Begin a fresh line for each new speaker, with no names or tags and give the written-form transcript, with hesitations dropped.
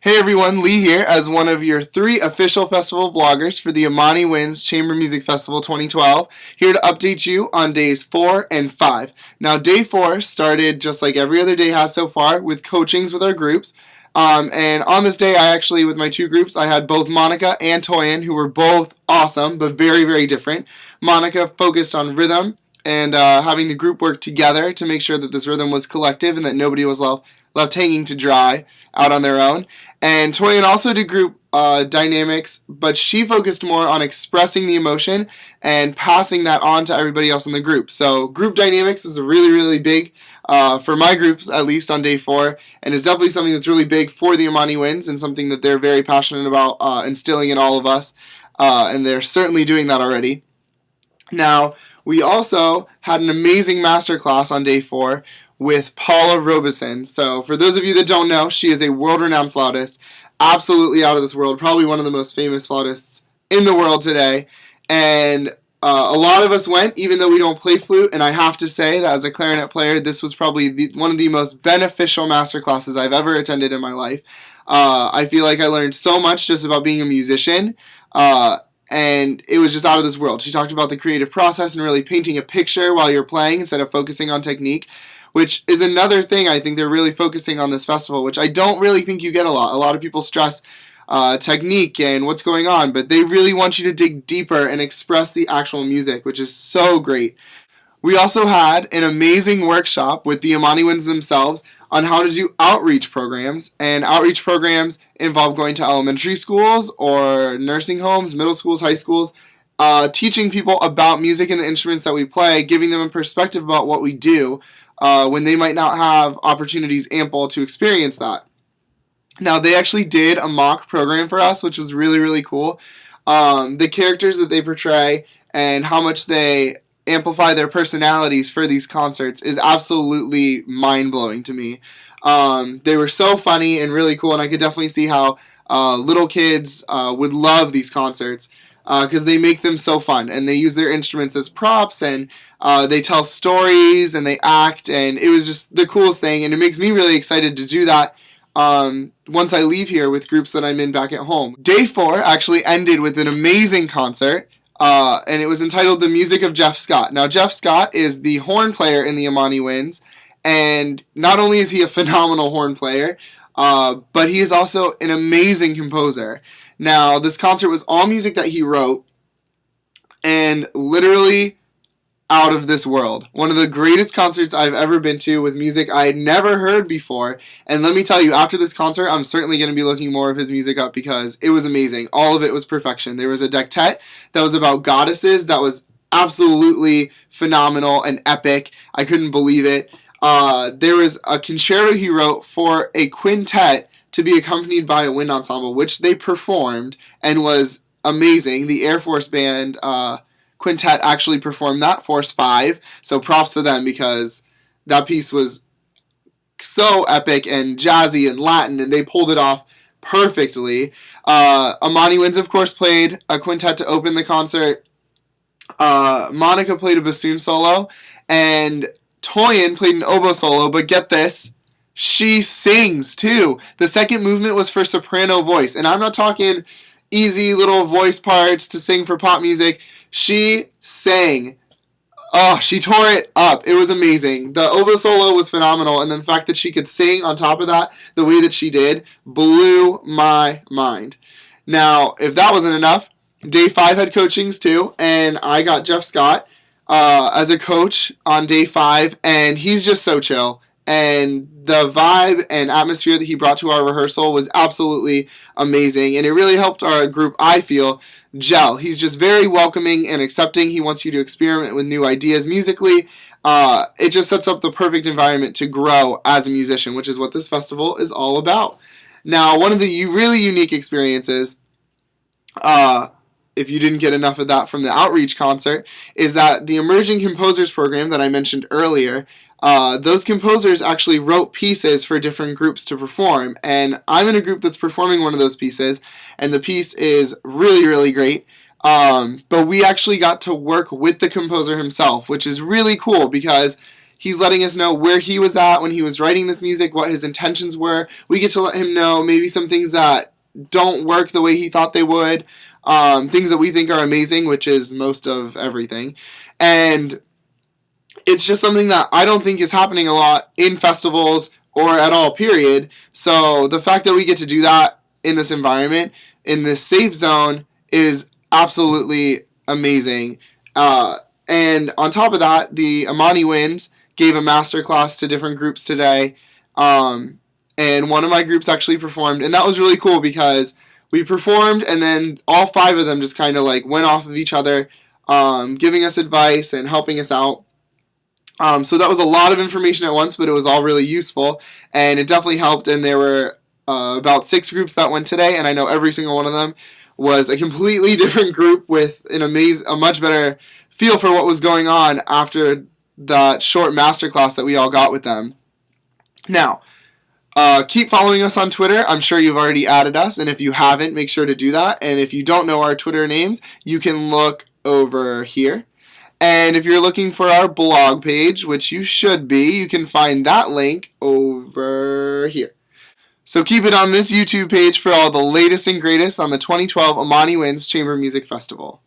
Hey everyone, Lee here as one of your 3 official festival bloggers for the Amani Winds Chamber Music Festival 2012, here to update you on days 4 and 5. Now day 4 started just like every other day has so far with coachings with our groups. And on this day, with my 2 groups, I had both Monica and Toyin, who were both awesome, but very, very different. Monica focused on rhythm and having the group work together to make sure that this rhythm was collective and that nobody was left hanging to dry out on their own. And Toyin also did group dynamics, but she focused more on expressing the emotion and passing that on to everybody else in the group. So group dynamics was really, really big for my groups, at least on day 4, and is definitely something that's really big for the Amani Winds and something that they're very passionate about instilling in all of us, and they're certainly doing that already. Now, we also had an amazing masterclass on day 4 with Paula Robeson. So for those of you that don't know, she is a world-renowned flautist, absolutely out of this world, probably one of the most famous flautists in the world today. And a lot of us went, even though we don't play flute, and I have to say that as a clarinet player, this was probably one of the most beneficial master classes I've ever attended in my life. I feel like I learned so much just about being a musician, and it was just out of this world. She talked about the creative process and really painting a picture while you're playing instead of focusing on technique, which is another thing I think they're really focusing on this festival, which I don't really think you get a lot. A lot of people stress technique and what's going on, but they really want you to dig deeper and express the actual music, which is so great. We also had an amazing workshop with the Amani Winds themselves on how to do outreach programs, and outreach programs involve going to elementary schools or nursing homes, middle schools, high schools, teaching people about music and the instruments that we play, giving them a perspective about what we do when they might not have opportunities ample to experience that. Now, they actually did a mock program for us, which was really, really cool. The characters that they portray and how much they amplify their personalities for these concerts is absolutely mind-blowing to me. They were so funny and really cool, and I could definitely see how little kids would love these concerts because they make them so fun, and they use their instruments as props, and they tell stories, and they act, and it was just the coolest thing, and it makes me really excited to do that once I leave here with groups that I'm in back at home. Day 4 actually ended with an amazing concert, and it was entitled The Music of Jeff Scott. Now, Jeff Scott is the horn player in the Amani Winds, and not only is he a phenomenal horn player, but he is also an amazing composer. Now, this concert was all music that he wrote, and literally out of this world. One of the greatest concerts I've ever been to with music I had never heard before. And let me tell you, after this concert, I'm certainly going to be looking more of his music up because it was amazing. All of it was perfection. There was a dectet that was about goddesses that was absolutely phenomenal and epic. I couldn't believe it. There was a concerto he wrote for a quintet to be accompanied by a wind ensemble, which they performed and was amazing. The Air Force Band quintet actually performed that, Force 5, so props to them because that piece was so epic and jazzy and Latin, and they pulled it off perfectly. Amani Winds, of course, played a quintet to open the concert. Monica played a bassoon solo, and Toyin played an oboe solo, but get this, she sings too. The second movement was for soprano voice, and I'm not talking easy little voice parts to sing for pop music. She sang. Oh, she tore it up. It was amazing. The oboe solo was phenomenal, and then the fact that she could sing on top of that the way that she did blew my mind. Now, if that wasn't enough, day 5 had coachings too, and I got Jeff Scott as a coach on day 5, and he's just so chill. And the vibe and atmosphere that he brought to our rehearsal was absolutely amazing, and it really helped our group, I feel, gel. He's just very welcoming and accepting. He wants you to experiment with new ideas musically. It just sets up the perfect environment to grow as a musician, which is what this festival is all about. Now, one of the really unique experiences, if you didn't get enough of that from the outreach concert, is that the Emerging Composers program that I mentioned earlier, those composers actually wrote pieces for different groups to perform, and I'm in a group that's performing one of those pieces, and the piece is really, really great, but we actually got to work with the composer himself, which is really cool because He's letting us know where he was at when he was writing this music, what his intentions were. We get to let him know maybe some things that don't work the way he thought they would, things that we think are amazing, which is most of everything. And it's just something that I don't think is happening a lot in festivals or at all, period. So the fact that we get to do that in this environment, in this safe zone, is absolutely amazing. And on top of that, the Amani Winds gave a masterclass to different groups today. And one of my groups actually performed, and that was really cool because we performed and then all 5 of them just kind of like went off of each other, giving us advice and helping us out. So that was a lot of information at once, but it was all really useful, and it definitely helped. And there were about 6 groups that went today, and I know every single one of them was a completely different group with a much better feel for what was going on after that short masterclass that we all got with them. Now, keep following us on Twitter. I'm sure you've already added us, and if you haven't, make sure to do that. And if you don't know our Twitter names, you can look over here. And if you're looking for our blog page, which you should be, you can find that link over here. So keep it on this YouTube page for all the latest and greatest on the 2012 Amani Winds Chamber Music Festival.